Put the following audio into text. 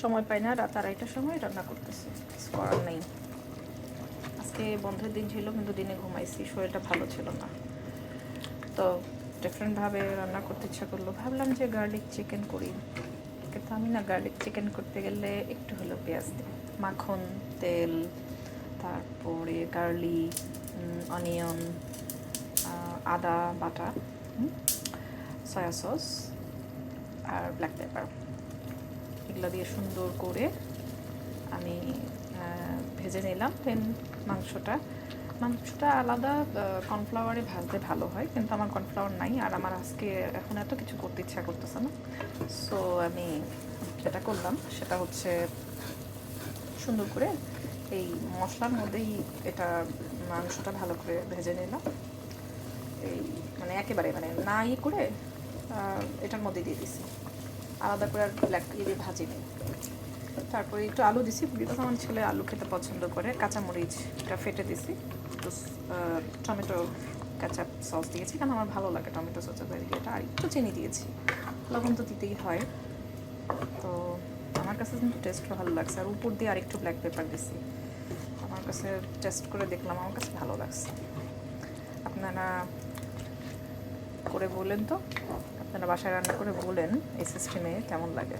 সময় পাই না, রাত 2:30টার সময় রান্না করতেছি, কিছু করার নেই। আজকে বন্ধের দিন ছিল কিন্তু দিনে ঘুমাইছি, শরীরটা ভালো ছিল না, তো ডিফারেন্টভাবে রান্না করতে ইচ্ছা করলো। ভাবলাম যে গার্লিক চিকেন করি, কিন্তু আমি না গার্লিক চিকেন করতে গেলে একটু হলেও পেঁয়াজ দিই, মাখন, তেল, তারপরে গার্লিক, অনিয়ন, আদা বাটা, সয়া সস আর ব্ল্যাক পেপার, এগুলো দিয়ে সুন্দর করে আমি ভেজে নিলাম। দেন মাংসটা আলাদা কর্নফ্লাওয়ারে ভাজতে ভালো হয়, কিন্তু আমার কর্নফ্লাওয়ার নাই, আর আমার আজকে এখন এত কিছু করতে ইচ্ছা করতেছে না। সো আমি যেটা করলাম সেটা হচ্ছে সুন্দর করে এই মশলার মধ্যেই এটা মাংসটা ভালো করে ভেজে নিলাম। এই মানে একেবারে মানে না করে এটার মধ্যে দিয়ে দিছি, আলাদা করে আর ব্ল্যাক দিয়ে ভাজিনি। তারপরে একটু আলু দিছি, বিকজ আমার ছেলে আলু খেতে পছন্দ করে। কাঁচামরিচটা ফেটে দিছি, একটু টমেটো কেচাপ সস দিয়েছি, কারণ আমার ভালো লাগে টমেটো সসের এটা, আর একটু চিনি দিয়েছি, লবণ তো দিতেই হয়। তো আমার কাছে কিন্তু টেস্ট ভালো লাগছে, আর উপর দিয়ে আরেকটু ব্ল্যাক পেপার দিছি। আমার কাছে টেস্ট করে দেখলাম, আমার কাছে ভালো লাগছে। আপনারা করে বলেন তো, আপনারা বাসায় রান্না করে বলেন এই সিস্টেমে কেমন লাগে।